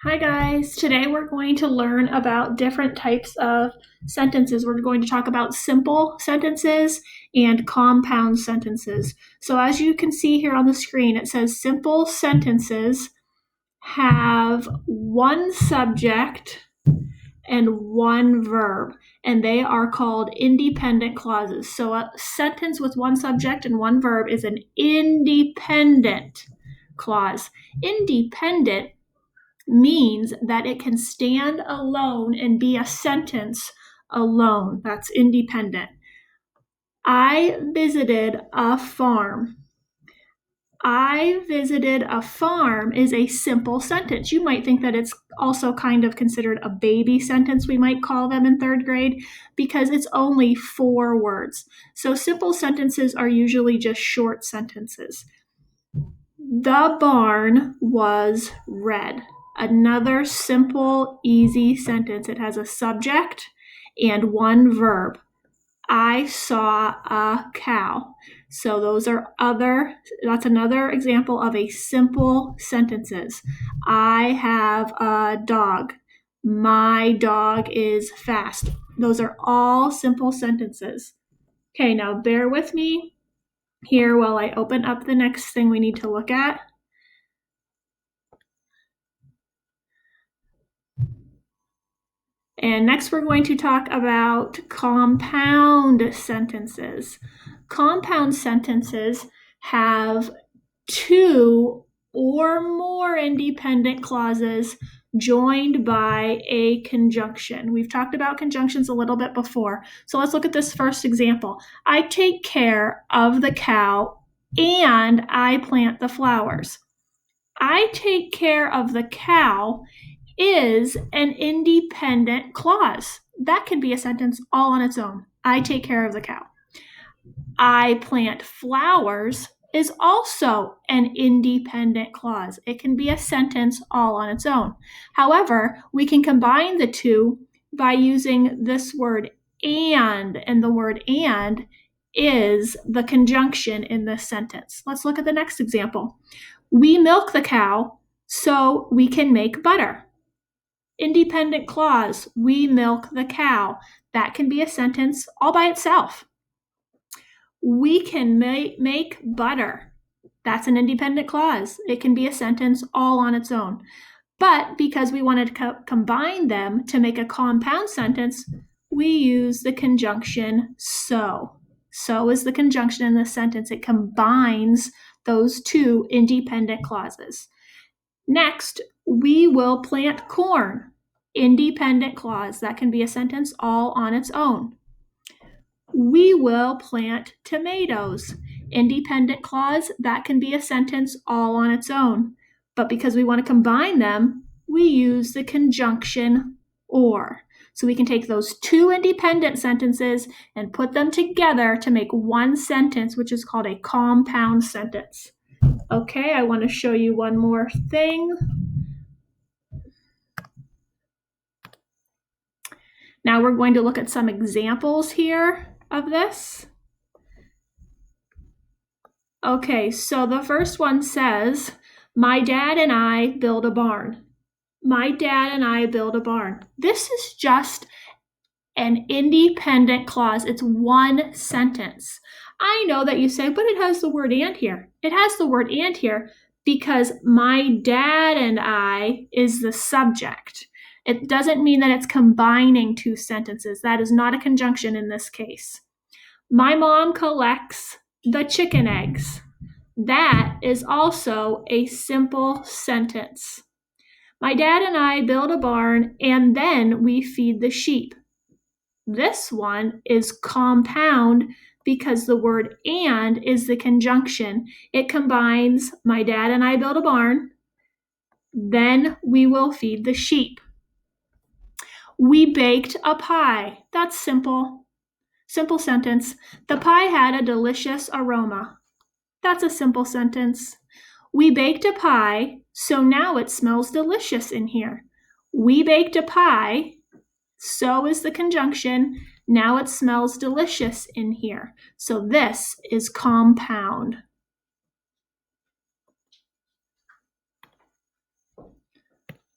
Hi guys, today we're going to learn about different types of sentences. We're going to talk about simple sentences and compound sentences. So as you can see here on the screen, it says simple sentences have one subject and one verb, and they are called independent clauses. So a sentence with one subject and one verb is an independent clause. Independent means that it can stand alone and be a sentence alone. That's independent. I visited a farm. I visited a farm is a simple sentence. You might think that it's also kind of considered a baby sentence, we might call them in third grade, because it's only 4 words. So simple sentences are usually just short sentences. The barn was red. Another simple, easy sentence. It has a subject and one verb. I saw a cow. So that's another example of a simple sentences. I have a dog. My dog is fast. Those are all simple sentences. Okay, now bear with me here while I open up the next thing we need to look at. And next we're going to talk about compound sentences. Compound sentences have 2 or more independent clauses joined by a conjunction. We've talked about conjunctions a little bit before. So let's look at this first example. I take care of the cow and I plant the flowers. I take care of the cow is an independent clause. That can be a sentence all on its own. I take care of the cow. I plant flowers is also an independent clause. It can be a sentence all on its own. However, we can combine the two by using this word and the word and is the conjunction in this sentence. Let's look at the next example. We milk the cow so we can make butter. Independent clause, we milk the cow. That can be a sentence all by itself. We can make butter. That's an independent clause. It can be a sentence all on its own. But because we wanted to combine them to make a compound sentence, we use the conjunction so. So is the conjunction in this sentence. It combines those 2 independent clauses. Next, we will plant corn. Independent clause. That can be a sentence all on its own. We will plant tomatoes. Independent clause. That can be a sentence all on its own. But because we want to combine them, we use the conjunction or. So we can take those 2 independent sentences and put them together to make one sentence, which is called a compound sentence. Okay, I want to show you one more thing. Now we're going to look at some examples here of this. Okay, so the first one says, my dad and I build a barn. My dad and I build a barn. This is just an independent clause. It's one sentence. I know that you say, but it has the word and here. It has the word and here because my dad and I is the subject. It doesn't mean that it's combining 2 sentences. That is not a conjunction in this case. My mom collects the chicken eggs. That is also a simple sentence. My dad and I build a barn and then we feed the sheep. This one is compound because the word and is the conjunction. It combines my dad and I build a barn, then we will feed the sheep. We baked a pie. That's simple. Simple sentence. The pie had a delicious aroma. That's a simple sentence. We baked a pie, so now it smells delicious in here. We baked a pie, so is the conjunction. Now it smells delicious in here. So this is compound.